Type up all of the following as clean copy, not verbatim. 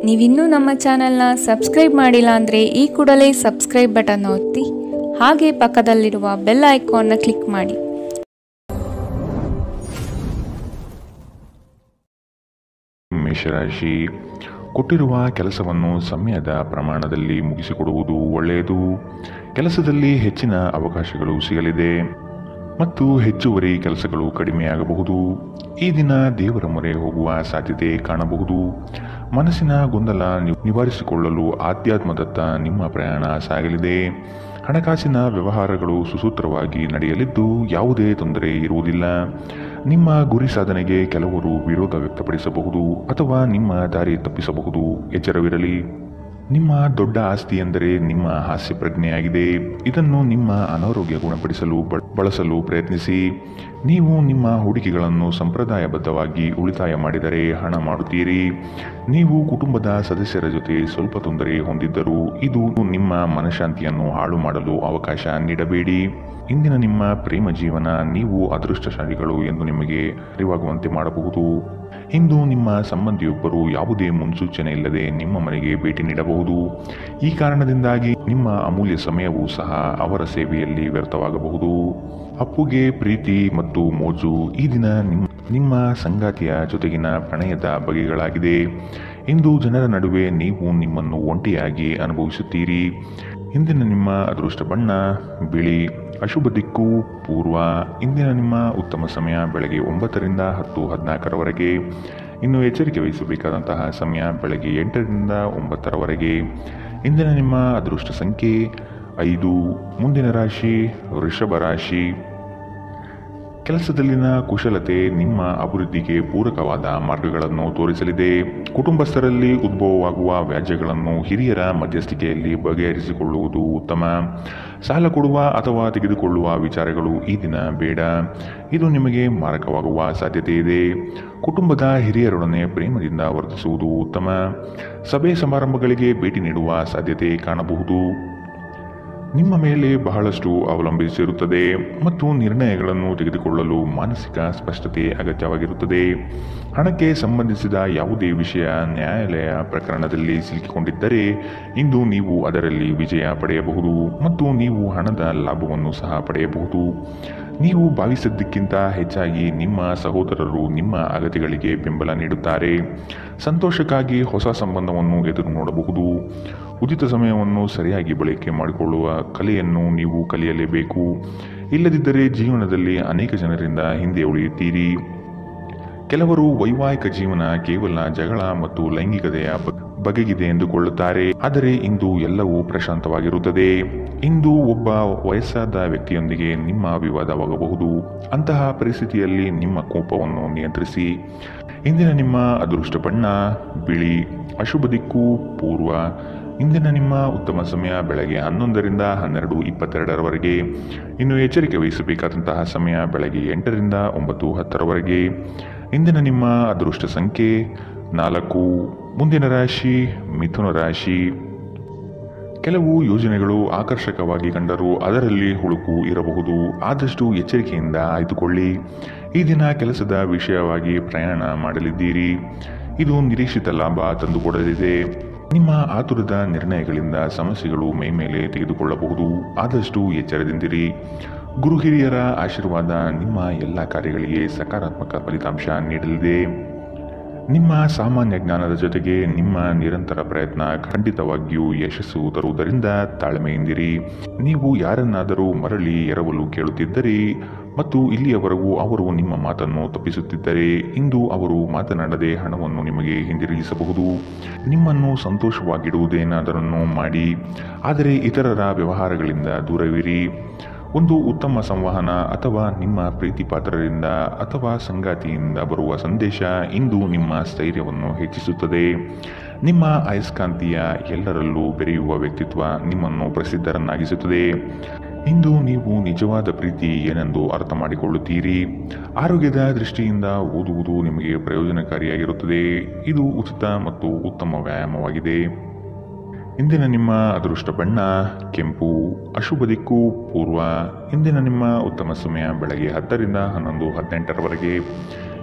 ನೀವಿನ್ನೂ ನಮ್ಮ ಚಾನೆಲ್ನ ಸಬ್ಸ್ಕ್ರೈಬ್ ಮಾಡಿಲ್ಲ ಅಂದರೆ ಈ ಕೂಡಲೇ ಸಬ್ಸ್ಕ್ರೈಬ್ ಬಟನ್ ಒತ್ತಿ ಹಾಗೆ ಪಕ್ಕದಲ್ಲಿರುವ ಬೆಲ್ ಐಕಾನ್ನ ಕ್ಲಿಕ್ ಮಾಡಿ. ಮೇಷರಾಶಿ, ಕೊಟ್ಟಿರುವ ಕೆಲಸವನ್ನು ಸಮಯದ ಪ್ರಮಾಣದಲ್ಲಿ ಮುಗಿಸಿಕೊಡುವುದು ಒಳ್ಳೆಯದು. ಕೆಲಸದಲ್ಲಿ ಹೆಚ್ಚಿನ ಅವಕಾಶಗಳು ಸಿಗಲಿದೆ ಮತ್ತು ಹೆಚ್ಚುವರಿ ಕೆಲಸಗಳು ಕಡಿಮೆಯಾಗಬಹುದು. ಈ ದಿನ ದೇವರ ಮೊರೆ ಹೋಗುವ ಸಾಧ್ಯತೆ ಕಾಣಬಹುದು. ಮನಸ್ಸಿನ ಗೊಂದಲ ನಿವಾರಿಸಿಕೊಳ್ಳಲು ಆಧ್ಯಾತ್ಮದತ್ತ ನಿಮ್ಮ ಪ್ರಯಾಣ ಸಾಗಲಿದೆ. ಹಣಕಾಸಿನ ವ್ಯವಹಾರಗಳು ಸುಸೂತ್ರವಾಗಿ ನಡೆಯಲಿದ್ದು ಯಾವುದೇ ತೊಂದರೆ ಇರುವುದಿಲ್ಲ. ನಿಮ್ಮ ಗುರಿ ಸಾಧನೆಗೆ ಕೆಲವರು ವಿರೋಧ ವ್ಯಕ್ತಪಡಿಸಬಹುದು ಅಥವಾ ನಿಮ್ಮ ದಾರಿ ತಪ್ಪಿಸಬಹುದು. ಎಚ್ಚರವಿರಲಿ. ನಿಮ್ಮ ದೊಡ್ಡ ಆಸ್ತಿ ಎಂದರೆ ನಿಮ್ಮ ಹಾಸ್ಯ ಪ್ರಜ್ಞೆಯಾಗಿದೆ. ಇದನ್ನು ನಿಮ್ಮ ಅನಾರೋಗ್ಯ ಗುಣಪಡಿಸಲು ಬಳಸಲು ಪ್ರಯತ್ನಿಸಿ. ನೀವು ನಿಮ್ಮ ಹೂಡಿಕೆಗಳನ್ನು ಸಂಪ್ರದಾಯಬದ್ಧವಾಗಿ ಉಳಿತಾಯ ಮಾಡಿದರೆ ಹಣ ಮಾಡುತ್ತೀರಿ. ನೀವು ಕುಟುಂಬದ ಸದಸ್ಯರ ಜೊತೆ ಸ್ವಲ್ಪ ತೊಂದರೆ ಹೊಂದಿದ್ದರೂ ಇದು ನಿಮ್ಮ ಮನಃಶಾಂತಿಯನ್ನು ಹಾಳು ಮಾಡಲು ಅವಕಾಶ ನೀಡಬೇಡಿ. ಇಂದಿನ ನಿಮ್ಮ ಪ್ರೇಮ ಜೀವನ ನೀವು ಅದೃಷ್ಟಶಾಲಿಗಳು ಎಂದು ನಿಮಗೆ ಅರಿವಾಗುವಂತೆ ಮಾಡಬಹುದು. ಇಂದು ನಿಮ್ಮ ಸಂಬಂಧಿಯೊಬ್ಬರು ಯಾವುದೇ ಮುನ್ಸೂಚನೆ ಇಲ್ಲದೆ ನಿಮ್ಮ ಮನೆಗೆ ಭೇಟಿ ನೀಡಬಹುದು. ಈ ಕಾರಣದಿಂದಾಗಿ ನಿಮ್ಮ ಅಮೂಲ್ಯ ಸಮಯವೂ ಸಹ ಅವರ ಸೇವೆಯಲ್ಲಿ ವ್ಯರ್ಥವಾಗಬಹುದು. ಅಪ್ಪುಗೆ ಪ್ರೀತಿ ಮತ್ತು ಮೋಜು. ಈ ದಿನ ನಿಮ್ಮ ಸಂಗಾತಿಯ ಜೊತೆಗಿನ ಪ್ರಣಯದ ಬಗೆಗಳಾಗಿದೆ. ಇಂದು ಜನರ ನಡುವೆ ನೀವು ನಿಮ್ಮನ್ನು ಒಂಟಿಯಾಗಿ ಅನುಭವಿಸುತ್ತೀರಿ. ಇಂದಿನ ನಿಮ್ಮ ಅದೃಷ್ಟ ಬಣ್ಣ ಬಿಳಿ. ಅಶುಭ ದಿಕ್ಕು ಪೂರ್ವ. ಇಂದಿನ ನಿಮ್ಮ ಉತ್ತಮ ಸಮಯ ಬೆಳಗ್ಗೆ 9ರಿಂದ 10:14ರವರೆಗೆ. ಇನ್ನು ಎಚ್ಚರಿಕೆ ವಹಿಸಬೇಕಾದಂತಹ ಸಮಯ ಬೆಳಗ್ಗೆ 8ರಿಂದ 9ರವರೆಗೆ. ಇಂದಿನ ನಿಮ್ಮ ಅದೃಷ್ಟ ಸಂಖ್ಯೆ 5. ಮುಂದಿನ ರಾಶಿ ವೃಷಭ ರಾಶಿ. ಕೆಲಸದಲ್ಲಿನ ಕುಶಲತೆ ನಿಮ್ಮ ಅಭಿವೃದ್ಧಿಗೆ ಪೂರಕವಾದ ಮಾರ್ಗಗಳನ್ನು ತೋರಿಸಲಿದೆ. ಕುಟುಂಬಸ್ಥರಲ್ಲಿ ಉದ್ಭವವಾಗುವ ವ್ಯಾಜ್ಯಗಳನ್ನು ಹಿರಿಯರ ಮಧ್ಯಸ್ಥಿಕೆಯಲ್ಲಿ ಬಗೆಹರಿಸಿಕೊಳ್ಳುವುದು ಉತ್ತಮ. ಸಾಲ ಕೊಡುವ ಅಥವಾ ತೆಗೆದುಕೊಳ್ಳುವ ವಿಚಾರಗಳು ಈ ದಿನ ಬೇಡ. ಇದು ನಿಮಗೆ ಮಾರಕವಾಗುವ ಸಾಧ್ಯತೆ ಇದೆ. ಕುಟುಂಬದ ಹಿರಿಯರೊಡನೆ ಪ್ರೇಮದಿಂದ ವರ್ತಿಸುವುದು ಉತ್ತಮ. ಸಭೆ ಸಮಾರಂಭಗಳಿಗೆ ಭೇಟಿ ನೀಡುವ ಸಾಧ್ಯತೆ ಕಾಣಬಹುದು. ನಿಮ್ಮ ಮೇಲೆ ಬಹಳಷ್ಟು ಅವಲಂಬಿಸಿರುತ್ತದೆ ಮತ್ತು ನಿರ್ಣಯಗಳನ್ನು ತೆಗೆದುಕೊಳ್ಳಲು ಮಾನಸಿಕ ಸ್ಪಷ್ಟತೆ ಅಗತ್ಯವಾಗಿರುತ್ತದೆ. ಹಣಕ್ಕೆ ಸಂಬಂಧಿಸಿದ ಯಾವುದೇ ವಿಷಯ ನ್ಯಾಯಾಲಯ ಪ್ರಕರಣದಲ್ಲಿ ಸಿಲುಕಿಕೊಂಡಿದ್ದರೆ ಇಂದು ನೀವು ಅದರಲ್ಲಿ ವಿಜಯ ಪಡೆಯಬಹುದು ಮತ್ತು ನೀವು ಹಣದ ಲಾಭವನ್ನು ಸಹ ಪಡೆಯಬಹುದು. ನೀವು ಭಾವಿಸಿದ್ದಕ್ಕಿಂತ ಹೆಚ್ಚಾಗಿ ನಿಮ್ಮ ಸಹೋದರರು ನಿಮ್ಮ ಅಗತ್ಯಗಳಿಗೆ ಬೆಂಬಲ ನೀಡುತ್ತಾರೆ. ಸಂತೋಷಕ್ಕಾಗಿ ಹೊಸ ಸಂಬಂಧವನ್ನು ಎದುರು ನೋಡಬಹುದು. ಉಚಿತ ಸಮಯವನ್ನು ಸರಿಯಾಗಿ ಬಳಕೆ ಮಾಡಿಕೊಳ್ಳುವ ಕಲೆಯನ್ನು ನೀವು ಕಲಿಯಲೇಬೇಕು. ಇಲ್ಲದಿದ್ದರೆ ಜೀವನದಲ್ಲಿ ಅನೇಕ ಜನರಿಂದ ಹಿಂದೆ ಉಳಿಯುತ್ತೀರಿ. ಕೆಲವರು ವೈವಾಹಿಕ ಜೀವನ ಕೇವಲ ಜಗಳ ಮತ್ತು ಲೈಂಗಿಕತೆಯ ಬಗೆಗಿದೆ ಎಂದುಕೊಳ್ಳುತ್ತಾರೆ. ಆದರೆ ಇಂದು ಎಲ್ಲವೂ ಪ್ರಶಾಂತವಾಗಿರುತ್ತದೆ. ಇಂದು ಒಬ್ಬ ವಯಸ್ಸಾದ ವ್ಯಕ್ತಿಯೊಂದಿಗೆ ನಿಮ್ಮ ವಿವಾದವಾಗಬಹುದು. ಅಂತಹ ಪರಿಸ್ಥಿತಿಯಲ್ಲಿ ನಿಮ್ಮ ಕೋಪವನ್ನು ನಿಯಂತ್ರಿಸಿ. ಇಂದಿನ ನಿಮ್ಮ ಅದೃಷ್ಟ ಬಣ್ಣ ಬಿಳಿ. ಅಶುಭ ದಿಕ್ಕು ಪೂರ್ವ. ಇಂದಿನ ನಿಮ್ಮ ಉತ್ತಮ ಸಮಯ ಬೆಳಗ್ಗೆ 11ರಿಂದ 12:22ರವರೆಗೆ. ಇನ್ನು ಎಚ್ಚರಿಕೆ ವಹಿಸಬೇಕಾದಂತಹ ಸಮಯ ಬೆಳಗ್ಗೆ 8ರಿಂದ 9:10ರವರೆಗೆ. ಇಂದಿನ ನಿಮ್ಮ ಅದೃಷ್ಟ ಸಂಖ್ಯೆ 4. ಮುಂದಿನ ರಾಶಿ ಮಿಥುನ ರಾಶಿ. ಕೆಲವು ಯೋಜನೆಗಳು ಆಕರ್ಷಕವಾಗಿ ಕಂಡರೂ ಅದರಲ್ಲಿ ಹುಳುಕು ಇರಬಹುದು. ಆದಷ್ಟು ಎಚ್ಚರಿಕೆಯಿಂದ ಆಯ್ದುಕೊಳ್ಳಿ. ಈ ದಿನ ಕೆಲಸದ ವಿಷಯವಾಗಿ ಪ್ರಯಾಣ ಮಾಡಲಿದ್ದೀರಿ. ಇದು ನಿರೀಕ್ಷಿತ ಲಾಭ ತಂದುಕೊಡಲಿದೆ. ನಿಮ್ಮ ಆತುರದ ನಿರ್ಣಯಗಳಿಂದ ಸಮಸ್ಯೆಗಳು ಮೈಮೇಲೆ ತೆಗೆದುಕೊಳ್ಳಬಹುದು. ಆದಷ್ಟು ಎಚ್ಚರದಿಂದಿರಿ. ಗುರು ಹಿರಿಯರ ಆಶೀರ್ವಾದ ನಿಮ್ಮ ಎಲ್ಲ ಕಾರ್ಯಗಳಿಗೆ ಸಕಾರಾತ್ಮಕ ಫಲಿತಾಂಶ ನೀಡಲಿದೆ. ನಿಮ್ಮ ಸಾಮಾನ್ಯ ಜ್ಞಾನದ ಜೊತೆಗೆ ನಿಮ್ಮ ನಿರಂತರ ಪ್ರಯತ್ನ ಖಂಡಿತವಾಗಿಯೂ ಯಶಸ್ಸು ತರುವುದರಿಂದ ತಾಳ್ಮೆಯಿಂದಿರಿ. ನೀವು ಯಾರನ್ನಾದರೂ ಮರಳಿ ಎರವಲು ಕೇಳುತ್ತಿದ್ದರೆ ಮತ್ತು ಇಲ್ಲಿಯವರೆಗೂ ಅವರು ನಿಮ್ಮ ಮಾತನ್ನು ತಪ್ಪಿಸುತ್ತಿದ್ದರೆ ಇಂದು ಅವರು ಮಾತನಾಡದೆ ಹಣವನ್ನು ನಿಮಗೆ ಹಿಂದಿರುಗಿಸಬಹುದು. ನಿಮ್ಮನ್ನು ಸಂತೋಷವಾಗಿಡುವುದೇನಾದರನ್ನು ಮಾಡಿ, ಆದರೆ ಇತರರ ವ್ಯವಹಾರಗಳಿಂದ ದೂರವಿರಿ. ಒಂದು ಉತ್ತಮ ಸಂವಹನ ಅಥವಾ ನಿಮ್ಮ ಪ್ರೀತಿಪಾತ್ರರಿಂದ ಅಥವಾ ಸಂಗಾತಿಯಿಂದ ಬರುವ ಸಂದೇಶ ಇಂದು ನಿಮ್ಮ ಸ್ಥೈರ್ಯವನ್ನು ಹೆಚ್ಚಿಸುತ್ತದೆ. ನಿಮ್ಮ ಅಯಸ್ಕಾಂತೀಯ ಎಲ್ಲರಲ್ಲೂ ಬೆರೆಯುವ ವ್ಯಕ್ತಿತ್ವ ನಿಮ್ಮನ್ನು ಪ್ರಸಿದ್ಧರನ್ನಾಗಿಸುತ್ತದೆ. ಇಂದು ನೀವು ನಿಜವಾದ ಪ್ರೀತಿ ಏನೆಂದು ಅರ್ಥ ಮಾಡಿಕೊಳ್ಳುತ್ತೀರಿ. ಆರೋಗ್ಯದ ದೃಷ್ಟಿಯಿಂದ ಓದುವುದು ನಿಮಗೆ ಪ್ರಯೋಜನಕಾರಿಯಾಗಿರುತ್ತದೆ. ಇದು ಉಚಿತ ಮತ್ತು ಉತ್ತಮ ವ್ಯಾಯಾಮವಾಗಿದೆ. ಇಂದಿನ ನಿಮ್ಮ ಅದೃಷ್ಟ ಬಣ್ಣ ಕೆಂಪು. ಅಶುಭ ದಿಕ್ಕು ಪೂರ್ವ. ಇಂದಿನ ನಿಮ್ಮ ಉತ್ತಮ ಸಮಯ ಬೆಳಗ್ಗೆ 10ರಿಂದ 11:18ರವರೆಗೆ.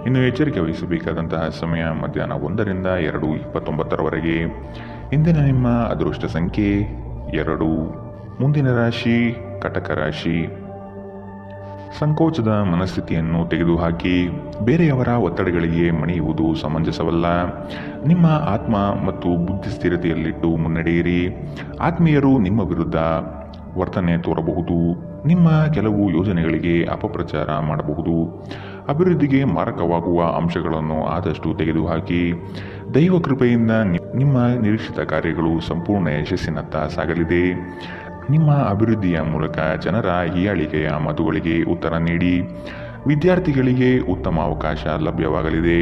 ಇನ್ನು ಎಚ್ಚರಿಕೆ ವಹಿಸಬೇಕಾದಂತಹ ಸಮಯ ಮಧ್ಯಾಹ್ನ 1ರಿಂದ 2:29 ಇಂದಿನ ನಿಮ್ಮ ಅದೃಷ್ಟ ಸಂಖ್ಯೆ 2. ಮುಂದಿನ ರಾಶಿ ಕಟಕ ರಾಶಿ. ಸಂಕೋಚದ ಮನಸ್ಥಿತಿಯನ್ನು ತೆಗೆದುಹಾಕಿ ಬೇರೆಯವರ ಒತ್ತಡಗಳಿಗೆ ಮಣಿಯುವುದು ಸಮಂಜಸವಲ್ಲ. ನಿಮ್ಮ ಆತ್ಮ ಮತ್ತು ಬುದ್ಧಿ ಸ್ಥಿರತೆಯಲ್ಲಿಟ್ಟು ಮುನ್ನಡೆಯಿರಿ. ಆತ್ಮೀಯರು ನಿಮ್ಮ ವಿರುದ್ಧ ವರ್ತನೆ ತೋರಬಹುದು. ನಿಮ್ಮ ಕೆಲವು ಯೋಜನೆಗಳಿಗೆ ಅಪಪ್ರಚಾರ ಮಾಡಬಹುದು. ಅಭಿವೃದ್ಧಿಗೆ ಮಾರಕವಾಗುವ ಅಂಶಗಳನ್ನು ಆದಷ್ಟು ತೆಗೆದುಹಾಕಿ. ದೈವ ಕೃಪೆಯಿಂದ ನಿಮ್ಮ ನಿರೀಕ್ಷಿತ ಕಾರ್ಯಗಳು ಸಂಪೂರ್ಣ ಯಶಸ್ಸಿನತ್ತ ಸಾಗಲಿದೆ. ನಿಮ್ಮ ಅಭಿವೃದ್ಧಿಯ ಮೂಲಕ ಜನರ ಹೀಯಾಳಿಕೆಯ ಮಾತುಗಳಿಗೆ ಉತ್ತರ ನೀಡಿ. ವಿದ್ಯಾರ್ಥಿಗಳಿಗೆ ಉತ್ತಮ ಅವಕಾಶ ಲಭ್ಯವಾಗಲಿದೆ.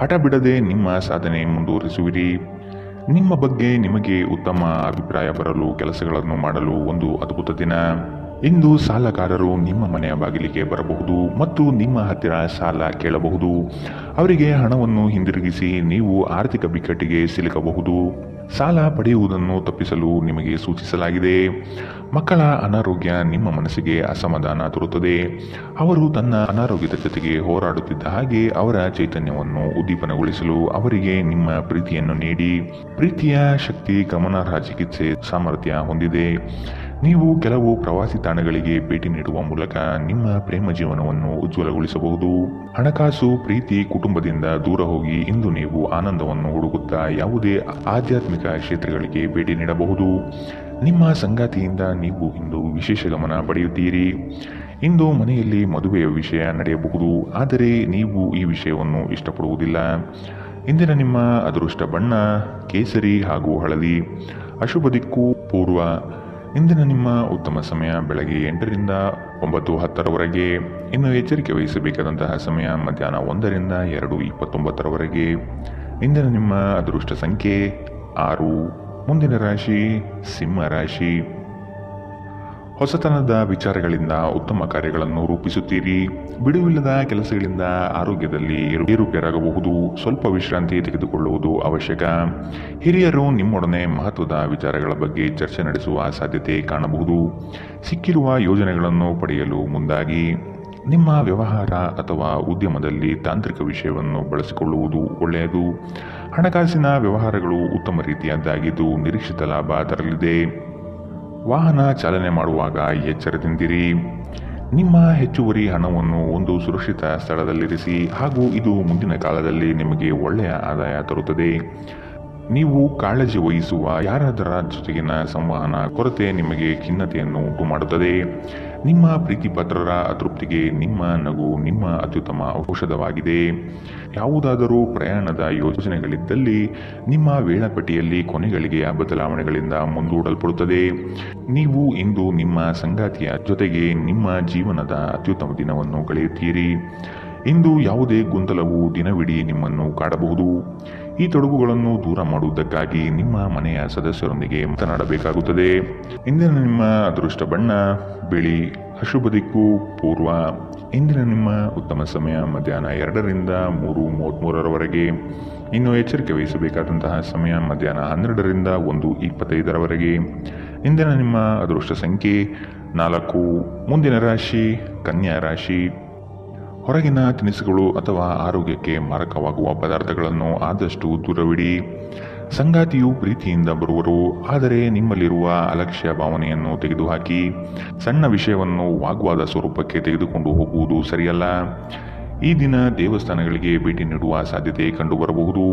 ಹಠ ಬಿಡದೆ ನಿಮ್ಮ ಸಾಧನೆ ಮುಂದುವರಿಸುವಿರಿ. ನಿಮ್ಮ ಬಗ್ಗೆ ನಿಮಗೆ ಉತ್ತಮ ಅಭಿಪ್ರಾಯ ಬರಲು ಕೆಲಸಗಳನ್ನು ಮಾಡಲು ಒಂದು ಅದ್ಭುತ ದಿನ. ಇಂದು ಸಾಲಗಾರರು ನಿಮ್ಮ ಮನೆಯ ಬಾಗಿಲಿಗೆ ಬರಬಹುದು ಮತ್ತು ನಿಮ್ಮ ಹತ್ತಿರ ಸಾಲ ಕೇಳಬಹುದು. ಅವರಿಗೆ ಹಣವನ್ನು ಹಿಂದಿರುಗಿಸಿ ನೀವು ಆರ್ಥಿಕ ಬಿಕ್ಕಟ್ಟಿಗೆ ಸಿಲುಕಬಹುದು. ಸಾಲ ಪಡೆಯುವುದನ್ನು ತಪ್ಪಿಸಲು ನಿಮಗೆ ಸೂಚಿಸಲಾಗಿದೆ. ಮಕ್ಕಳ ಅನಾರೋಗ್ಯ ನಿಮ್ಮ ಮನಸ್ಸಿಗೆ ಅಸಮಾಧಾನ ತರುತ್ತದೆ. ಅವರು ತನ್ನ ಅನಾರೋಗ್ಯದ ಜೊತೆಗೆ ಹೋರಾಡುತ್ತಿದ್ದ ಹಾಗೆ ಅವರ ಚೈತನ್ಯವನ್ನು ಉದ್ದೀಪನಗೊಳಿಸಲು ಅವರಿಗೆ ನಿಮ್ಮ ಪ್ರೀತಿಯನ್ನು ನೀಡಿ. ಪ್ರೀತಿಯ ಶಕ್ತಿ ಗಮನಾರ್ಹ ಚಿಕಿತ್ಸೆ ಸಾಮರ್ಥ್ಯ ಹೊಂದಿದೆ. ನೀವು ಕೆಲವು ಪ್ರವಾಸಿ ತಾಣಗಳಿಗೆ ಭೇಟಿ ನೀಡುವ ಮೂಲಕ ನಿಮ್ಮ ಪ್ರೇಮ ಜೀವನವನ್ನು ಉಜ್ವಲಗೊಳಿಸಬಹುದು. ಹಣಕಾಸು, ಪ್ರೀತಿ, ಕುಟುಂಬದಿಂದ ದೂರ ಹೋಗಿ ಇಂದು ನೀವು ಆನಂದವನ್ನು ಹುಡುಕುತ್ತಾ ಯಾವುದೇ ಆಧ್ಯಾತ್ಮಿಕ ಕ್ಷೇತ್ರಗಳಿಗೆ ಭೇಟಿ ನೀಡಬಹುದು. ನಿಮ್ಮ ಸಂಗಾತಿಯಿಂದ ನೀವು ಇಂದು ವಿಶೇಷ ಗಮನ ಪಡೆಯುತ್ತೀರಿ. ಇಂದು ಮನೆಯಲ್ಲಿ ಮದುವೆಯ ವಿಷಯ ನಡೆಯಬಹುದು, ಆದರೆ ನೀವು ಈ ವಿಷಯವನ್ನು ಇಷ್ಟಪಡುವುದಿಲ್ಲ. ಇಂದಿನ ನಿಮ್ಮ ಅದೃಷ್ಟ ಬಣ್ಣ ಕೇಸರಿ ಹಾಗೂ ಹಳದಿ. ಅಶುಭ ದಿಕ್ಕು ಪೂರ್ವ. ಇಂದಿನ ನಿಮ್ಮ ಉತ್ತಮ ಸಮಯ ಬೆಳಗ್ಗೆ 8ರಿಂದ 9:10 ಇನ್ನು ಎಚ್ಚರಿಕೆ ವಹಿಸಬೇಕಾದಂತಹ ಸಮಯ ಮಧ್ಯಾಹ್ನ 1ರಿಂದ 2:29 ಇಂದಿನ ನಿಮ್ಮ ಅದೃಷ್ಟ ಸಂಖ್ಯೆ 6. ಮುಂದಿನ ರಾಶಿ ಸಿಂಹ ರಾಶಿ. ಹೊಸತನದ ವಿಚಾರಗಳಿಂದ ಉತ್ತಮ ಕಾರ್ಯಗಳನ್ನು ರೂಪಿಸುತ್ತೀರಿ. ಬಿಡುವಿಲ್ಲದ ಕೆಲಸಗಳಿಂದ ಆರೋಗ್ಯದಲ್ಲಿ ಏರುಪೇರಾಗಬಹುದು. ಸ್ವಲ್ಪ ವಿಶ್ರಾಂತಿ ತೆಗೆದುಕೊಳ್ಳುವುದು ಅವಶ್ಯಕ. ಹಿರಿಯರು ನಿಮ್ಮೊಡನೆ ಮಹತ್ವದ ವಿಚಾರಗಳ ಬಗ್ಗೆ ಚರ್ಚೆ ನಡೆಸುವ ಸಾಧ್ಯತೆ ಕಾಣಬಹುದು. ಸಿಕ್ಕಿರುವ ಯೋಜನೆಗಳನ್ನು ಪಡೆಯಲು ಮುಂದಾಗಿ. ನಿಮ್ಮ ವ್ಯವಹಾರ ಅಥವಾ ಉದ್ಯಮದಲ್ಲಿ ತಾಂತ್ರಿಕ ವಿಷಯವನ್ನು ಬಳಸಿಕೊಳ್ಳುವುದು ಒಳ್ಳೆಯದು. ಹಣಕಾಸಿನ ವ್ಯವಹಾರಗಳು ಉತ್ತಮ ರೀತಿಯದ್ದಾಗಿದ್ದು ನಿರೀಕ್ಷಿತ ಲಾಭ ತರಲಿದೆ. ವಾಹನ ಚಾಲನೆ ಮಾಡುವಾಗ ಎಚ್ಚರದಿಂದಿರಿ. ನಿಮ್ಮ ಹೆಚ್ಚುವರಿ ಹಣವನ್ನು ಒಂದು ಸುರಕ್ಷಿತ ಸ್ಥಳದಲ್ಲಿರಿಸಿ ಹಾಗೂ ಇದು ಮುಂದಿನ ಕಾಲದಲ್ಲಿ ನಿಮಗೆ ಒಳ್ಳೆಯ ಆದಾಯ ತರುತ್ತದೆ. ನೀವು ಕಾಳಜಿ ವಹಿಸುವ ಯಾರಾದರ ಜೊತೆಗಿನ ಸಂವಹನ ಕೊರತೆ ನಿಮಗೆ ಖಿನ್ನತೆಯನ್ನು ಉಂಟು ಮಾಡುತ್ತದೆ. ನಿಮ್ಮ ಪ್ರೀತಿಪಾತ್ರರ ಅತೃಪ್ತಿಗೆ ನಿಮ್ಮ ನಗು ನಿಮ್ಮ ಅತ್ಯುತ್ತಮ ಔಷಧವಾಗಿದೆ. ಯಾವುದಾದರೂ ಪ್ರಯಾಣದ ಯೋಜನೆಗಳಿದ್ದಲ್ಲಿ ನಿಮ್ಮ ವೇಳಾಪಟ್ಟಿಯಲ್ಲಿ ಕೊನೆಗಳಿಗೆ ಬದಲಾವಣೆಗಳಿಂದ ಮುಂದೂಡಲ್ಪಡುತ್ತದೆ. ನೀವು ಇಂದು ನಿಮ್ಮ ಸಂಗಾತಿಯ ಜೊತೆಗೆ ನಿಮ್ಮ ಜೀವನದ ಅತ್ಯುತ್ತಮ ದಿನವನ್ನು ಕಳೆಯುತ್ತೀರಿ. ಇಂದು ಯಾವುದೇ ಗೊಂದಲವು ದಿನವಿಡೀ ನಿಮ್ಮನ್ನು ಕಾಡಬಹುದು. ಈ ತೊಡಕುಗಳನ್ನು ದೂರ ಮಾಡುವುದಕ್ಕಾಗಿ ನಿಮ್ಮ ಮನೆಯ ಸದಸ್ಯರೊಂದಿಗೆ ಮಾತನಾಡಬೇಕಾಗುತ್ತದೆ. ಇಂದಿನ ನಿಮ್ಮ ಅದೃಷ್ಟ ಬಣ್ಣ ಬಿಳಿ. ಅಶುಭ ದಿಕ್ಕು ಪೂರ್ವ. ಇಂದಿನ ನಿಮ್ಮ ಉತ್ತಮ ಸಮಯ ಮಧ್ಯಾಹ್ನ 2ರಿಂದ 3:33 ಇನ್ನು ಎಚ್ಚರಿಕೆ ವಹಿಸಬೇಕಾದಂತಹ ಸಮಯ ಮಧ್ಯಾಹ್ನ 12ರಿಂದ 1:25 ಇಂದಿನ ನಿಮ್ಮ ಅದೃಷ್ಟ ಸಂಖ್ಯೆ 4. ಮುಂದಿನ ರಾಶಿ ಕನ್ಯಾ ರಾಶಿ. ಹೊರಗಿನ ತಿನಿಸುಗಳು ಅಥವಾ ಆರೋಗ್ಯಕ್ಕೆ ಮಾರಕವಾಗುವ ಪದಾರ್ಥಗಳನ್ನು ಆದಷ್ಟು ದೂರವಿಡಿ. ಸಂಗಾತಿಯು ಪ್ರೀತಿಯಿಂದ ಬರುವರು, ಆದರೆ ನಿಮ್ಮಲ್ಲಿರುವ ಅಲಕ್ಷ್ಯ ಭಾವನೆಯನ್ನು ತೆಗೆದುಹಾಕಿ. ಸಣ್ಣ ವಿಷಯವನ್ನು ವಾಗ್ವಾದ ಸ್ವರೂಪಕ್ಕೆ ತೆಗೆದುಕೊಂಡು ಹೋಗುವುದು ಸರಿಯಲ್ಲ. ಈ ದಿನ ದೇವಸ್ಥಾನಗಳಿಗೆ ಭೇಟಿ ನೀಡುವ ಸಾಧ್ಯತೆ ಕಂಡುಬರಬಹುದು.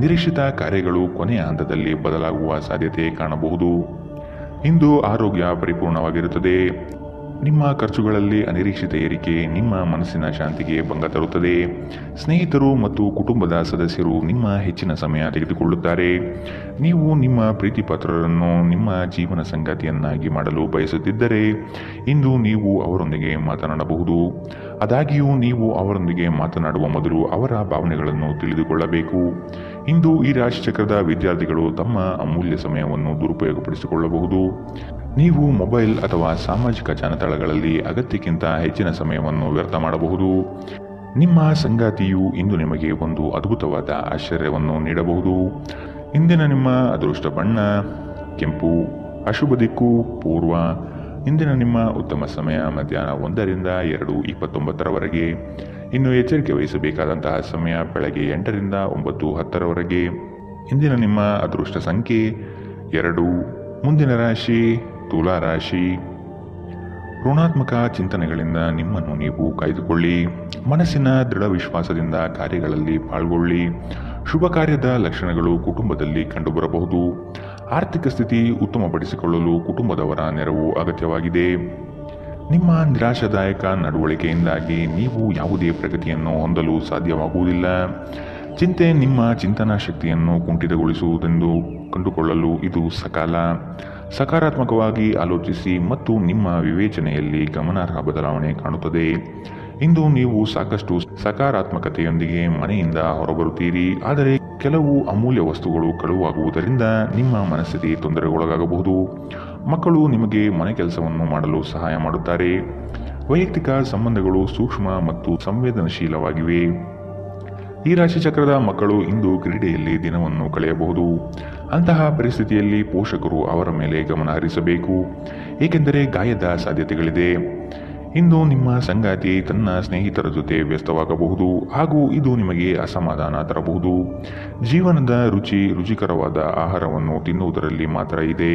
ನಿರೀಕ್ಷಿತ ಕಾರ್ಯಗಳು ಕೊನೆಯ ಹಂತದಲ್ಲಿ ಬದಲಾಗುವ ಸಾಧ್ಯತೆ ಕಾಣಬಹುದು. ಇಂದು ಆರೋಗ್ಯ ಪರಿಪೂರ್ಣವಾಗಿರುತ್ತದೆ. ನಿಮ್ಮ ಖರ್ಚುಗಳಲ್ಲಿ ಅನಿರೀಕ್ಷಿತ ಏರಿಕೆ ನಿಮ್ಮ ಮನಸ್ಸಿನ ಶಾಂತಿಗೆ ಭಂಗ ತರುತ್ತದೆ. ಸ್ನೇಹಿತರು ಮತ್ತು ಕುಟುಂಬದ ಸದಸ್ಯರು ನಿಮ್ಮ ಹೆಚ್ಚಿನ ಸಮಯ ತೆಗೆದುಕೊಳ್ಳುತ್ತಾರೆ. ನೀವು ನಿಮ್ಮ ಪ್ರೀತಿಪಾತ್ರರನ್ನು ನಿಮ್ಮ ಜೀವನ ಸಂಗಾತಿಯನ್ನಾಗಿ ಮಾಡಲು ಬಯಸುತ್ತಿದ್ದರೆ ಇಂದು ನೀವು ಅವರೊಂದಿಗೆ ಮಾತನಾಡಬಹುದು. ಆದಾಗ್ಯೂ ನೀವು ಅವರೊಂದಿಗೆ ಮಾತನಾಡುವ ಮೊದಲು ಅವರ ಭಾವನೆಗಳನ್ನು ತಿಳಿದುಕೊಳ್ಳಬೇಕು. ಇಂದು ಈ ರಾಶಿಚಕ್ರದ ವಿದ್ಯಾರ್ಥಿಗಳು ತಮ್ಮ ಅಮೂಲ್ಯ ಸಮಯವನ್ನು ದುರುಪಯೋಗಪಡಿಸಿಕೊಳ್ಳಬಹುದು. ನೀವು ಮೊಬೈಲ್ ಅಥವಾ ಸಾಮಾಜಿಕ ಜಾಲತಾಣಗಳಲ್ಲಿ ಅಗತ್ಯಕ್ಕಿಂತ ಹೆಚ್ಚಿನ ಸಮಯವನ್ನು ವ್ಯರ್ಥ ಮಾಡಬಹುದು. ನಿಮ್ಮ ಸಂಗಾತಿಯು ಇಂದು ನಿಮಗೆ ಒಂದು ಅದ್ಭುತವಾದ ಆಶ್ಚರ್ಯವನ್ನು ನೀಡಬಹುದು. ಇಂದಿನ ನಿಮ್ಮ ಅದೃಷ್ಟ ಬಣ್ಣ ಕೆಂಪು. ಅಶುಭ ದಿಕ್ಕು ಪೂರ್ವ. ಇಂದಿನ ನಿಮ್ಮ ಉತ್ತಮ ಸಮಯ ಮಧ್ಯಾಹ್ನ 1ರಿಂದ 2:29 ಇನ್ನು ಎಚ್ಚರಿಕೆ ವಹಿಸಬೇಕಾದಂತಹ ಸಮಯ ಬೆಳಗ್ಗೆ 8ರಿಂದ 9:10ರವರೆಗೆ. ಇಂದಿನ ನಿಮ್ಮ ಅದೃಷ್ಟ ಸಂಖ್ಯೆ 2. ಮುಂದಿನ ರಾಶಿ ತುಲಾ ರಾಶಿ. ಋಣಾತ್ಮಕ ಚಿಂತನೆಗಳಿಂದ ನಿಮ್ಮನ್ನು ನೀವು ಕಾಯ್ದುಕೊಳ್ಳಿ. ಮನಸ್ಸಿನ ದೃಢ ವಿಶ್ವಾಸದಿಂದ ಕಾರ್ಯಗಳಲ್ಲಿ ಪಾಲ್ಗೊಳ್ಳಿ. ಶುಭ ಕಾರ್ಯದ ಲಕ್ಷಣಗಳು ಕುಟುಂಬದಲ್ಲಿ ಕಂಡುಬರಬಹುದು. ಆರ್ಥಿಕ ಸ್ಥಿತಿ ಉತ್ತಮಪಡಿಸಿಕೊಳ್ಳಲು ಕುಟುಂಬದವರ ನೆರವು ಅಗತ್ಯವಾಗಿದೆ. ನಿಮ್ಮ ನಿರಾಶಾದಾಯಕ ನಡವಳಿಕೆಯಿಂದಾಗಿ ನೀವು ಯಾವುದೇ ಪ್ರಗತಿಯನ್ನು ಹೊಂದಲು ಸಾಧ್ಯವಾಗುವುದಿಲ್ಲ. ಚಿಂತೆ ನಿಮ್ಮ ಚಿಂತನಾ ಶಕ್ತಿಯನ್ನು ಕುಂಠಿತಗೊಳಿಸುವುದೆಂದು ಕಂಡುಕೊಳ್ಳಲು ಇದು ಸಕಾಲ. ಸಕಾರಾತ್ಮಕವಾಗಿ ಆಲೋಚಿಸಿ ಮತ್ತು ನಿಮ್ಮ ವಿವೇಚನೆಯಲ್ಲಿ ಗಮನಾರ್ಹ ಬದಲಾವಣೆ ಕಾಣುತ್ತದೆ. ಇಂದು ನೀವು ಸಾಕಷ್ಟು ಸಕಾರಾತ್ಮಕತೆಯೊಂದಿಗೆ ಮನೆಯಿಂದ ಹೊರಬರುತ್ತೀರಿ. ಆದರೆ ಕೆಲವು ಅಮೂಲ್ಯ ವಸ್ತುಗಳು ಕಳುವಾಗುವುದರಿಂದ ನಿಮ್ಮ ಮನಸ್ಥಿತಿ ತೊಂದರೆಗೊಳಗಾಗಬಹುದು. ಮಕ್ಕಳು ನಿಮಗೆ ಮನೆ ಕೆಲಸವನ್ನು ಮಾಡಲು ಸಹಾಯ ಮಾಡುತ್ತಾರೆ. ವೈಯಕ್ತಿಕ ಸಂಬಂಧಗಳು ಸೂಕ್ಷ್ಮ ಮತ್ತು ಸಂವೇದನಶೀಲವಾಗಿವೆ. ಈ ರಾಶಿಚಕ್ರದ ಮಕ್ಕಳು ಇಂದು ಕ್ರೀಡೆಯಲ್ಲಿ ದಿನವನ್ನು ಕಳೆಯಬಹುದು. ಅಂತಹ ಪರಿಸ್ಥಿತಿಯಲ್ಲಿ ಪೋಷಕರು ಅವರ ಮೇಲೆ ಗಮನ ಹರಿಸಬೇಕು, ಏಕೆಂದರೆ ಗಾಯದ ಸಾಧ್ಯತೆಗಳಿದೆ. ಇಂದು ನಿಮ್ಮ ಸಂಗಾತಿ ತನ್ನ ಸ್ನೇಹಿತರ ಜೊತೆ ವ್ಯಸ್ತವಾಗಬಹುದು ಹಾಗೂ ಇದು ನಿಮಗೆ ಅಸಮಾಧಾನ ತರಬಹುದು. ಜೀವನದ ರುಚಿಕರವಾದ ಆಹಾರವನ್ನು ತಿನ್ನುವುದರಲ್ಲಿ ಮಾತ್ರ ಇದೆ.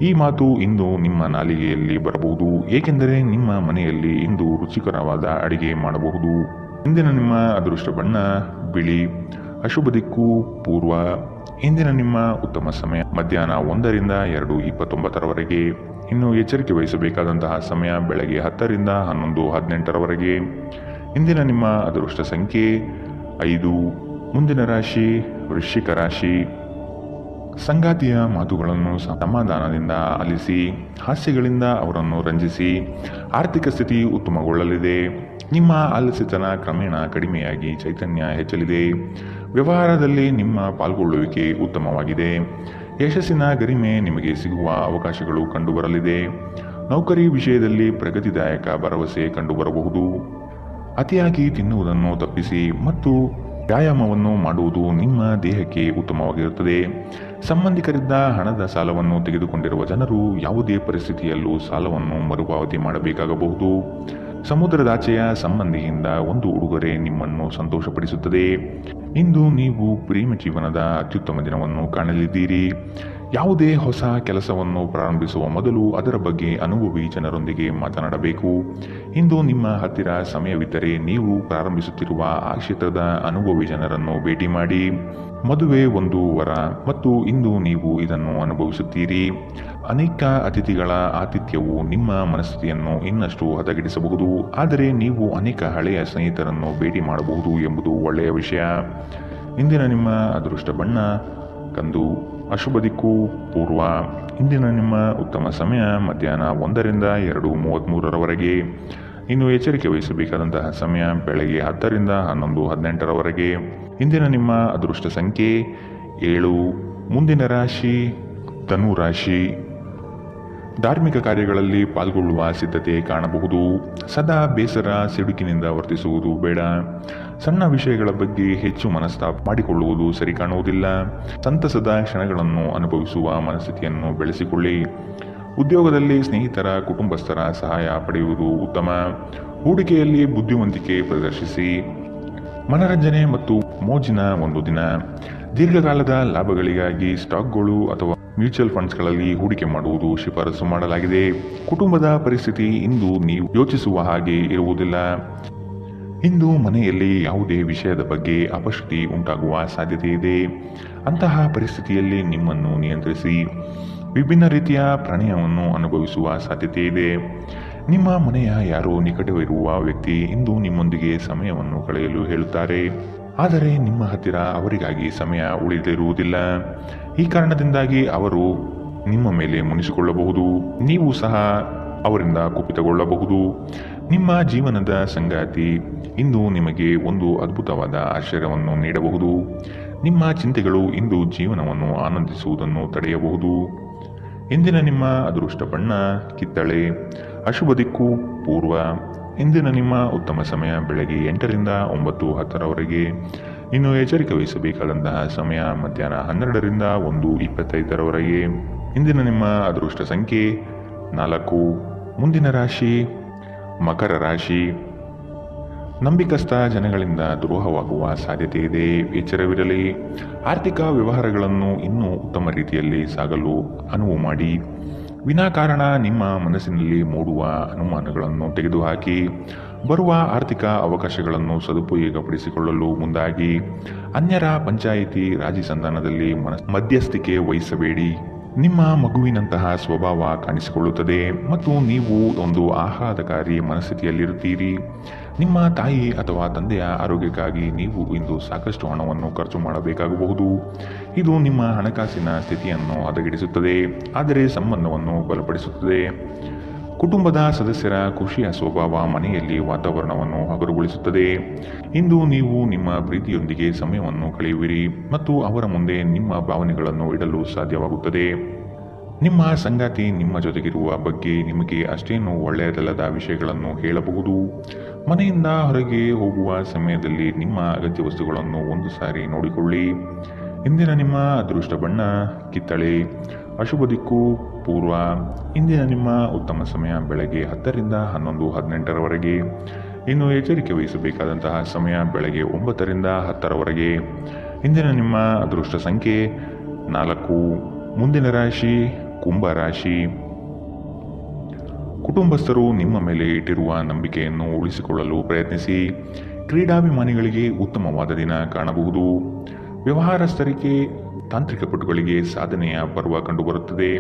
ಈ ಮಾತು ಇಂದು ನಿಮ್ಮ ನಾಲಿಗೆಯಲ್ಲಿ ಬರಬಹುದು, ಏಕೆಂದರೆ ನಿಮ್ಮ ಮನೆಯಲ್ಲಿ ಇಂದು ರುಚಿಕರವಾದ ಅಡಿಗೆ ಮಾಡಬಹುದು. ಇಂದಿನ ನಿಮ್ಮ ಅದೃಷ್ಟ ಬಣ್ಣ ಬಿಳಿ. ಅಶುಭ ದಿಕ್ಕು ಪೂರ್ವ. ಇಂದಿನ ನಿಮ್ಮ ಉತ್ತಮ ಸಮಯ ಮಧ್ಯಾಹ್ನ 1ರಿಂದ 2:29ರವರೆಗೆ. ಇನ್ನು ಎಚ್ಚರಿಕೆ ವಹಿಸಬೇಕಾದಂತಹ ಸಮಯ ಬೆಳಗ್ಗೆ 10ರಿಂದ 11:18ರವರೆಗೆ. ಇಂದಿನ ನಿಮ್ಮ ಅದೃಷ್ಟ ಸಂಖ್ಯೆ 5. ಮುಂದಿನ ರಾಶಿ ವೃಶ್ಚಿಕ ರಾಶಿ. ಸಂಗಾತಿಯ ಮಾತುಗಳನ್ನು ಸಮಾಧಾನದಿಂದ ಆಲಿಸಿ. ಹಾಸ್ಯಗಳಿಂದ ಅವರನ್ನು ರಂಜಿಸಿ. ಆರ್ಥಿಕ ಸ್ಥಿತಿ ಉತ್ತಮಗೊಳ್ಳಲಿದೆ. ನಿಮ್ಮ ಆಲಸ್ಯತನ ಕ್ರಮೇಣ ಕಡಿಮೆಯಾಗಿ ಚೈತನ್ಯ ಹೆಚ್ಚಲಿದೆ. ವ್ಯವಹಾರದಲ್ಲಿ ನಿಮ್ಮ ಪಾಲ್ಗೊಳ್ಳುವಿಕೆ ಉತ್ತಮವಾಗಿದೆ. ಯಶಸ್ಸಿನ ಗರಿಮೆ ನಿಮಗೆ ಸಿಗುವ ಅವಕಾಶಗಳು ಕಂಡುಬರಲಿದೆ. ನೌಕರಿ ವಿಷಯದಲ್ಲಿ ಪ್ರಗತಿದಾಯಕ ಭರವಸೆ ಕಂಡುಬರಬಹುದು. ಅತಿಯಾಗಿ ತಿನ್ನುವುದನ್ನು ತಪ್ಪಿಸಿ ಮತ್ತು ವ್ಯಾಯಾಮವನ್ನು ಮಾಡುವುದು ನಿಮ್ಮ ದೇಹಕ್ಕೆ ಉತ್ತಮವಾಗಿರುತ್ತದೆ. ಸಂಬಂಧಿಕರಿಂದ ಹಣದ ಸಾಲವನ್ನು ತೆಗೆದುಕೊಂಡಿರುವ ಜನರು ಯಾವುದೇ ಪರಿಸ್ಥಿತಿಯಲ್ಲೂ ಸಾಲವನ್ನು ಮರುಪಾವತಿ ಮಾಡಬೇಕಾಗಬಹುದು. ಸಮುದ್ರದಾಚೆಯ ಸಂಬಂಧಿಯಿಂದ ಒಂದು ಉಡುಗೊರೆ ನಿಮ್ಮನ್ನು ಸಂತೋಷಪಡಿಸುತ್ತದೆ. ಇಂದು ನೀವು ಪ್ರೇಮ ಜೀವನದ ಅತ್ಯುತ್ತಮ ದಿನವನ್ನು ಕಾಣಲಿದ್ದೀರಿ. ಯಾವುದೇ ಹೊಸ ಕೆಲಸವನ್ನು ಪ್ರಾರಂಭಿಸುವ ಮೊದಲು ಅದರ ಬಗ್ಗೆ ಅನುಭವಿ ಜನರೊಂದಿಗೆ ಮಾತನಾಡಬೇಕು. ಇಂದು ನಿಮ್ಮ ಹತ್ತಿರ ಸಮಯವಿದ್ದರೆ ನೀವು ಪ್ರಾರಂಭಿಸುತ್ತಿರುವ ಆ ಕ್ಷೇತ್ರದ ಅನುಭವಿ ಜನರನ್ನು ಭೇಟಿ ಮಾಡಿ. ಮದುವೆ ಒಂದು ವರ ಮತ್ತು ಇಂದು ನೀವು ಇದನ್ನು ಅನುಭವಿಸುತ್ತೀರಿ. ಅನೇಕ ಅತಿಥಿಗಳ ಆತಿಥ್ಯವು ನಿಮ್ಮ ಮನಸ್ಥಿತಿಯನ್ನು ಇನ್ನಷ್ಟು ಹದಗೆಡಿಸಬಹುದು. ಆದರೆ ನೀವು ಅನೇಕ ಹಳೆಯ ಸ್ನೇಹಿತರನ್ನು ಭೇಟಿ ಮಾಡಬಹುದು ಎಂಬುದು ಒಳ್ಳೆಯ ವಿಷಯ. ಇಂದಿನ ನಿಮ್ಮ ಅದೃಷ್ಟ ಬಣ್ಣ ಕಂದು. ಅಶುಭ ದಿಕ್ಕು ಪೂರ್ವ. ಇಂದಿನ ನಿಮ್ಮ ಉತ್ತಮ ಸಮಯ ಮಧ್ಯಾಹ್ನ 1ರಿಂದ 2:33ರವರೆಗೆ. ಇನ್ನು ಎಚ್ಚರಿಕೆ ವಹಿಸಬೇಕಾದಂತಹ ಸಮಯ ಬೆಳಗ್ಗೆ 10ರಿಂದ 11:18ರವರೆಗೆ. ಇಂದಿನ ನಿಮ್ಮ ಅದೃಷ್ಟ ಸಂಖ್ಯೆ 7. ಮುಂದಿನ ರಾಶಿ ಧನು ರಾಶಿ. ಧಾರ್ಮಿಕ ಕಾರ್ಯಗಳಲ್ಲಿ ಪಾಲ್ಗೊಳ್ಳುವ ಸಿದ್ಧತೆ ಕಾಣಬಹುದು. ಸದಾ ಬೇಸರ ಸಿಡುಕಿನಿಂದ ವರ್ತಿಸುವುದು ಬೇಡ. ಸಣ್ಣ ವಿಷಯಗಳ ಬಗ್ಗೆ ಹೆಚ್ಚು ಮನಸ್ತಾಪ ಮಾಡಿಕೊಳ್ಳುವುದು ಸರಿ ಕಾಣುವುದಿಲ್ಲ. ಸಂತಸದ ಕ್ಷಣಗಳನ್ನು ಅನುಭವಿಸುವ ಮನಸ್ಥಿತಿಯನ್ನು ಬೆಳೆಸಿಕೊಳ್ಳಿ. ಉದ್ಯೋಗದಲ್ಲಿ ಸ್ನೇಹಿತರ ಕುಟುಂಬಸ್ಥರ ಸಹಾಯ ಪಡೆಯುವುದು ಉತ್ತಮ. ಹೂಡಿಕೆಯಲ್ಲಿ ಬುದ್ಧಿವಂತಿಕೆ ಪ್ರದರ್ಶಿಸಿ. ಮನರಂಜನೆ ಮತ್ತು ಮೋಜಿನ ಒಂದು ದಿನ. ದೀರ್ಘಕಾಲದ ಲಾಭಗಳಿಗಾಗಿ ಸ್ಟಾಕ್ಗಳು ಅಥವಾ ಮ್ಯೂಚುವಲ್ ಫಂಡ್ಸ್ಗಳಲ್ಲಿ ಹೂಡಿಕೆ ಮಾಡುವುದು ಶಿಫಾರಸು ಮಾಡಲಾಗಿದೆ. ಕುಟುಂಬದ ಪರಿಸ್ಥಿತಿ ಇಂದು ನೀವು ಯೋಚಿಸುವ ಹಾಗೆ ಇರುವುದಿಲ್ಲ. ಇಂದು ಮನೆಯಲ್ಲಿ ಯಾವುದೇ ವಿಷಯದ ಬಗ್ಗೆ ಅಪಶ್ರುತಿ ಉಂಟಾಗುವ ಸಾಧ್ಯತೆ ಇದೆ. ಅಂತಹ ಪರಿಸ್ಥಿತಿಯಲ್ಲಿ ನಿಮ್ಮನ್ನು ನಿಯಂತ್ರಿಸಿ. ವಿಭಿನ್ನ ರೀತಿಯ ಪ್ರಣಯವನ್ನು ಅನುಭವಿಸುವ ಸಾಧ್ಯತೆ ಇದೆ. ನಿಮ್ಮ ಮನೆಯ ಯಾರೋ ನಿಕಟವಿರುವ ವ್ಯಕ್ತಿ ಇಂದು ನಿಮ್ಮೊಂದಿಗೆ ಸಮಯವನ್ನು ಕಳೆಯಲು ಹೇಳುತ್ತಾರೆ. ಆದರೆ ನಿಮ್ಮ ಹತ್ತಿರ ಅವರಿಗಾಗಿ ಸಮಯ ಉಳಿದಿರುವುದಿಲ್ಲ. ಈ ಕಾರಣದಿಂದಾಗಿ ಅವರು ನಿಮ್ಮ ಮೇಲೆ ಮುನಿಸಿಕೊಳ್ಳಬಹುದು. ನೀವು ಸಹ ಅವರಿಂದ ಕುಪಿತಗೊಳ್ಳಬಹುದು. ನಿಮ್ಮ ಜೀವನದ ಸಂಗಾತಿ ಇಂದು ನಿಮಗೆ ಒಂದು ಅದ್ಭುತವಾದ ಆಶ್ಚರ್ಯವನ್ನು ನೀಡಬಹುದು. ನಿಮ್ಮ ಚಿಂತೆಗಳು ಇಂದು ಜೀವನವನ್ನು ಆನಂದಿಸುವುದನ್ನು ತಡೆಯಬಹುದು. ಇಂದಿನ ನಿಮ್ಮ ಅದೃಷ್ಟ ಬಣ್ಣ ಕಿತ್ತಳೆ. ಅಶುಭ ದಿಕ್ಕು ಪೂರ್ವ. ಇಂದಿನ ನಿಮ್ಮ ಉತ್ತಮ ಸಮಯ ಬೆಳಗ್ಗೆ 8ರಿಂದ 9:10ರವರೆಗೆ. ಇನ್ನು ಎಚ್ಚರಿಕೆ ವಹಿಸಬೇಕಾದಂತಹ ಸಮಯ ಮಧ್ಯಾಹ್ನ 12ರಿಂದ 1:25ರವರೆಗೆ. ಇಂದಿನ ನಿಮ್ಮ ಅದೃಷ್ಟ ಸಂಖ್ಯೆ 4. ಮುಂದಿನ ರಾಶಿ ಮಕರ ರಾಶಿ. ನಂಬಿಕಸ್ಥ ಜನಗಳಿಂದ ದ್ರೋಹವಾಗುವ ಸಾಧ್ಯತೆ ಇದೆ, ಎಚ್ಚರವಿರಲಿ. ಆರ್ಥಿಕ ವ್ಯವಹಾರಗಳನ್ನು ಇನ್ನೂ ಉತ್ತಮ ರೀತಿಯಲ್ಲಿ ಸಾಗಲು ಅನುವು ಮಾಡಿ. ವಿನಾಕಾರಣ ನಿಮ್ಮ ಮನಸ್ಸಿನಲ್ಲಿ ಮೂಡುವ ಅನುಮಾನಗಳನ್ನು ತೆಗೆದುಹಾಕಿ ಬರುವ ಆರ್ಥಿಕ ಅವಕಾಶಗಳನ್ನು ಸದುಪಯೋಗಪಡಿಸಿಕೊಳ್ಳಲು ಮುಂದಾಗಿ. ಅನ್ಯರ ಪಂಚಾಯಿತಿ ರಾಜಿ ಸಂಧಾನದಲ್ಲಿ ಮಧ್ಯಸ್ಥಿಕೆ ವಹಿಸಬೇಡಿ. ನಿಮ್ಮ ಮಗುವಿನಂತಹ ಸ್ವಭಾವ ಕಾಣಿಸಿಕೊಳ್ಳುತ್ತದೆ ಮತ್ತು ನೀವು ಒಂದು ಆಹ್ಲಾದಕಾರಿ ಮನಸ್ಥಿತಿಯಲ್ಲಿರುತ್ತೀರಿ. ನಿಮ್ಮ ತಾಯಿ ಅಥವಾ ತಂದೆಯ ಆರೋಗ್ಯಕ್ಕಾಗಿ ನೀವು ಇಂದು ಸಾಕಷ್ಟು ಹಣವನ್ನು ಖರ್ಚು ಮಾಡಬೇಕಾಗಬಹುದು. ಇದು ನಿಮ್ಮ ಹಣಕಾಸಿನ ಸ್ಥಿತಿಯನ್ನು ಹದಗೆಡಿಸುತ್ತದೆ, ಆದರೆ ಸಂಬಂಧವನ್ನು ಬಲಪಡಿಸುತ್ತದೆ. ಕುಟುಂಬದ ಸದಸ್ಯರ ಖುಷಿಯ ಸ್ವಭಾವ ಮನೆಯಲ್ಲಿ ವಾತಾವರಣವನ್ನು ಹಗುರಗೊಳಿಸುತ್ತದೆ. ಇಂದು ನೀವು ನಿಮ್ಮ ಪ್ರೀತಿಯೊಂದಿಗೆ ಸಮಯವನ್ನು ಕಳೆಯುವಿರಿ ಮತ್ತು ಅವರ ಮುಂದೆ ನಿಮ್ಮ ಭಾವನೆಗಳನ್ನು ಇಡಲು ಸಾಧ್ಯವಾಗುತ್ತದೆ. ನಿಮ್ಮ ಸಂಗಾತಿ ನಿಮ್ಮ ಜೊತೆಗಿರುವ ಬಗ್ಗೆ ನಿಮಗೆ ಅಷ್ಟೇನೂ ಒಳ್ಳೆಯದಲ್ಲದ ವಿಷಯಗಳನ್ನು ಹೇಳಬಹುದು. ಮನೆಯಿಂದ ಹೊರಗೆ ಹೋಗುವ ಸಮಯದಲ್ಲಿ ನಿಮ್ಮ ಅಗತ್ಯ ವಸ್ತುಗಳನ್ನು ಒಂದು ಸಾರಿ ನೋಡಿಕೊಳ್ಳಿ. ಇಂದಿನ ನಿಮ್ಮ ಅದೃಷ್ಟ ಬಣ್ಣ ಕಿತ್ತಳೆ. ಅಶುಭ ದಿಕ್ಕು ಪೂರ್ವ. ಇಂದಿನ ನಿಮ್ಮ ಉತ್ತಮ ಸಮಯ ಬೆಳಗ್ಗೆ 10 ರಿಂದ 11:18ರವರೆಗೆ. ಇನ್ನು ಎಚ್ಚರಿಕೆ ವಹಿಸಬೇಕಾದಂತಹ ಸಮಯ ಬೆಳಗ್ಗೆ 9 ರಿಂದ 10ರವರೆಗೆ. ಇಂದಿನ ನಿಮ್ಮ ಅದೃಷ್ಟ ಸಂಖ್ಯೆ 4. ಮುಂದಿನ ರಾಶಿ ಕುಂಭ ರಾಶಿ. ಕುಟುಂಬಸ್ಥರು ನಿಮ್ಮ ಮೇಲೆ ಇಟ್ಟಿರುವ ನಂಬಿಕೆಯನ್ನು ಉಳಿಸಿಕೊಳ್ಳಲು ಪ್ರಯತ್ನಿಸಿ. ಕ್ರೀಡಾಭಿಮಾನಿಗಳಿಗೆ ಉತ್ತಮವಾದ ದಿನ ಕಾಣಬಹುದು. ವ್ಯವಹಾರಸ್ಥರಿಗೆ ತಾಂತ್ರಿಕ ಪಟುಗಳಿಗೆ ಸಾಧನೆಯ ಪರ್ವ ಕಂಡುಬರುತ್ತದೆ.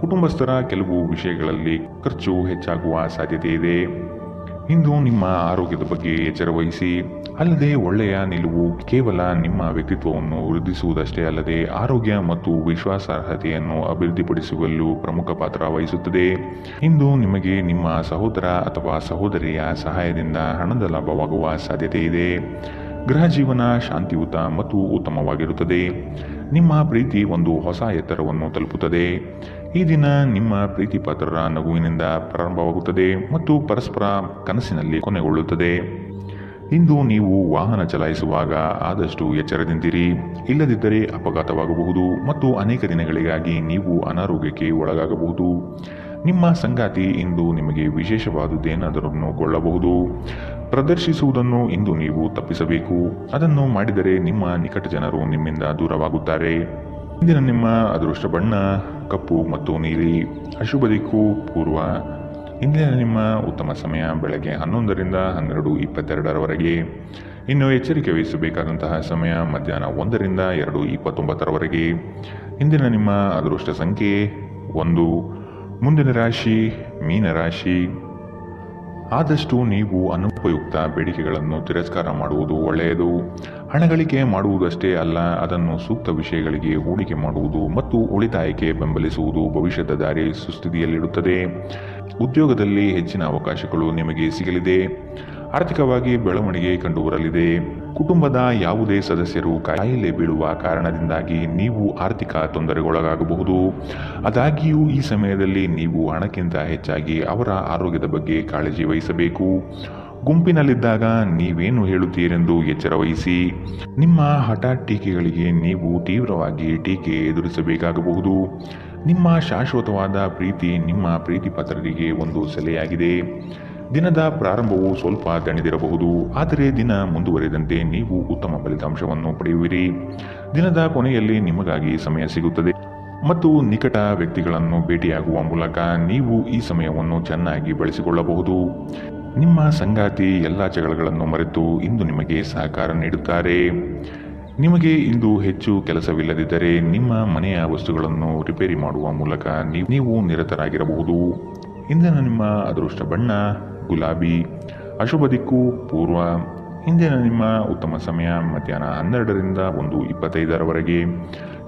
ಕುಟುಂಬಸ್ಥರ ಕೆಲವು ವಿಷಯಗಳಲ್ಲಿ ಖರ್ಚು ಹೆಚ್ಚಾಗುವ ಸಾಧ್ಯತೆ ಇದೆ. ಇಂದು ನಿಮ್ಮ ಆರೋಗ್ಯದ ಬಗ್ಗೆ ಎಚ್ಚರ ವಹಿಸಿ. ಅಲ್ಲದೆ ಒಳ್ಳೆಯ ನಿಲುವು ಕೇವಲ ನಿಮ್ಮ ವ್ಯಕ್ತಿತ್ವವನ್ನು ವೃದ್ಧಿಸುವುದಷ್ಟೇ ಅಲ್ಲದೆ ಆರೋಗ್ಯ ಮತ್ತು ವಿಶ್ವಾಸಾರ್ಹತೆಯನ್ನು ಅಭಿವೃದ್ಧಿಪಡಿಸುವಲ್ಲೂ ಪ್ರಮುಖ ಪಾತ್ರ ವಹಿಸುತ್ತದೆ. ಇಂದು ನಿಮಗೆ ನಿಮ್ಮ ಸಹೋದರ ಅಥವಾ ಸಹೋದರಿಯ ಸಹಾಯದಿಂದ ಹಣದ ಲಾಭವಾಗುವ ಸಾಧ್ಯತೆ ಇದೆ. ಗೃಹ ಜೀವನ ಶಾಂತಿಯುತ ಮತ್ತು ಉತ್ತಮವಾಗಿರುತ್ತದೆ. ನಿಮ್ಮ ಪ್ರೀತಿ ಒಂದು ಹೊಸ ಎತ್ತರವನ್ನು ತಲುಪುತ್ತದೆ. ಈ ದಿನ ನಿಮ್ಮ ಪ್ರೀತಿ ಪಾತ್ರರ ನಗುವಿನಿಂದ ಪ್ರಾರಂಭವಾಗುತ್ತದೆ ಮತ್ತು ಪರಸ್ಪರ ಕನಸಿನಲ್ಲಿ ಕೊನೆಗೊಳ್ಳುತ್ತದೆ. ಇಂದು ನೀವು ವಾಹನ ಚಲಾಯಿಸುವಾಗ ಆದಷ್ಟು ಎಚ್ಚರದಿಂದಿರಿ, ಇಲ್ಲದಿದ್ದರೆ ಅಪಘಾತವಾಗಬಹುದು ಮತ್ತು ಅನೇಕ ದಿನಗಳಿಗಾಗಿ ನೀವು ಅನಾರೋಗ್ಯಕ್ಕೆ ಒಳಗಾಗಬಹುದು. ನಿಮ್ಮ ಸಂಗಾತಿ ಇಂದು ನಿಮಗೆ ವಿಶೇಷವಾದುದೇನಾದರನ್ನು ಕೊಳ್ಳಬಹುದು. ಪ್ರದರ್ಶಿಸುವುದನ್ನು ಇಂದು ನೀವು ತಪ್ಪಿಸಬೇಕು. ಅದನ್ನು ಮಾಡಿದರೆ ನಿಮ್ಮ ನಿಕಟ ಜನರು ನಿಮ್ಮಿಂದ ದೂರವಾಗುತ್ತಾರೆ. ಇಂದಿನ ನಿಮ್ಮ ಅದೃಷ್ಟ ಬಣ್ಣ ಕಪ್ಪು ಮತ್ತು ನೀಲಿ. ಅಶುಭ ದಿಕ್ಕು ಪೂರ್ವ. ಇಂದಿನ ನಿಮ್ಮ ಉತ್ತಮ ಸಮಯ ಬೆಳಗ್ಗೆ 11 ರಿಂದ 12:22ರವರೆಗೆ. ಇನ್ನು ಎಚ್ಚರಿಕೆ ವಹಿಸಬೇಕಾದಂತಹ ಸಮಯ ಮಧ್ಯಾಹ್ನ 1 ರಿಂದ 2:29ರವರೆಗೆ. ಇಂದಿನ ನಿಮ್ಮ ಅದೃಷ್ಟ ಸಂಖ್ಯೆ 1. ಮುಂದಿನ ರಾಶಿ ಮೀನರಾಶಿ. ಆದಷ್ಟು ನೀವು ಅನುಪಯುಕ್ತ ಬೇಡಿಕೆಗಳನ್ನು ತಿರಸ್ಕಾರ ಮಾಡುವುದು ಒಳ್ಳೆಯದು. ಹಣಗಳಿಕೆ ಮಾಡುವುದಷ್ಟೇ ಅಲ್ಲ, ಅದನ್ನು ಸೂಕ್ತ ವಿಷಯಗಳಿಗೆ ಹೂಡಿಕೆ ಮಾಡುವುದು ಮತ್ತು ಉಳಿತಾಯಕ್ಕೆ ಬೆಂಬಲಿಸುವುದು ಭವಿಷ್ಯದ ದಾರಿ ಸುಸ್ಥಿತಿಯಲ್ಲಿಡುತ್ತದೆ. ಉದ್ಯೋಗದಲ್ಲಿ ಹೆಚ್ಚಿನ ಅವಕಾಶಗಳು ನಿಮಗೆ ಸಿಗಲಿದೆ. ಆರ್ಥಿಕವಾಗಿ ಬೆಳವಣಿಗೆ ಕಂಡುಬರಲಿದೆ. ಕುಟುಂಬದ ಯಾವುದೇ ಸದಸ್ಯರು ಕಾಯಿಲೆ ಬೀಳುವ ಕಾರಣದಿಂದಾಗಿ ನೀವು ಆರ್ಥಿಕ ತೊಂದರೆಗೊಳಗಾಗಬಹುದು. ಆದಾಗ್ಯೂ ಈ ಸಮಯದಲ್ಲಿ ನೀವು ಹಣಕ್ಕಿಂತ ಹೆಚ್ಚಾಗಿ ಅವರ ಆರೋಗ್ಯದ ಬಗ್ಗೆ ಕಾಳಜಿ ವಹಿಸಬೇಕು. ಗುಂಪಿನಲ್ಲಿದ್ದಾಗ ನೀವೇನು ಹೇಳುತ್ತೀರೆಂದು ಎಚ್ಚರ ವಹಿಸಿ. ನಿಮ್ಮ ಹಠಾತ್ ಟೀಕೆಗಳಿಗೆ ನೀವು ತೀವ್ರವಾಗಿ ಟೀಕೆ ಎದುರಿಸಬೇಕಾಗಬಹುದು. ನಿಮ್ಮ ಶಾಶ್ವತವಾದ ಪ್ರೀತಿ ನಿಮ್ಮ ಪ್ರೀತಿ ಪಾತ್ರರಿಗೆ ಒಂದು ಸೆಲೆಯಾಗಿದೆ. ದಿನದ ಪ್ರಾರಂಭವು ಸ್ವಲ್ಪ ದಣಿದಿರಬಹುದು, ಆದರೆ ದಿನ ಮುಂದುವರೆದಂತೆ ನೀವು ಉತ್ತಮ ಫಲಿತಾಂಶವನ್ನು ಪಡೆಯುವಿರಿ. ದಿನದ ಕೊನೆಯಲ್ಲಿ ನಿಮಗಾಗಿ ಸಮಯ ಸಿಗುತ್ತದೆ ಮತ್ತು ನಿಕಟ ವ್ಯಕ್ತಿಗಳನ್ನು ಭೇಟಿಯಾಗುವ ಮೂಲಕ ನೀವು ಈ ಸಮಯವನ್ನು ಚೆನ್ನಾಗಿ ಬಳಸಿಕೊಳ್ಳಬಹುದು. ನಿಮ್ಮ ಸಂಗಾತಿ ಎಲ್ಲ ಜಗಳಗಳನ್ನು ಮರೆತು ಇಂದು ನಿಮಗೆ ಸಹಕಾರ ನೀಡುತ್ತಾರೆ. ನಿಮಗೆ ಇಂದು ಹೆಚ್ಚು ಕೆಲಸವಿಲ್ಲದಿದ್ದರೆ ನಿಮ್ಮ ಮನೆಯ ವಸ್ತುಗಳನ್ನು ರಿಪೇರಿ ಮಾಡುವ ಮೂಲಕ ನೀವು ನಿರತರಾಗಿರಬಹುದು. ಇಂದಿನ ನಿಮ್ಮ ಅದೃಷ್ಟ ಬಣ್ಣ ಗುಲಾಬಿ. ಅಶುಭ ದಿಕ್ಕು ಪೂರ್ವ. ಇಂದಿನ ನಿಮ್ಮ ಉತ್ತಮ ಸಮಯ ಮಧ್ಯಾಹ್ನ 12 ರಿಂದ 1:25ರವರೆಗೆ.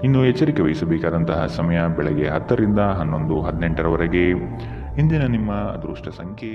ಇನ್ನು ಎಚ್ಚರಿಕೆ ವಹಿಸಬೇಕಾದಂತಹ ಸಮಯ ಬೆಳಗ್ಗೆ 10 ರಿಂದ 11:18ರವರೆಗೆ. ಇಂದಿನ ನಿಮ್ಮ ಅದೃಷ್ಟ ಸಂಖ್ಯೆ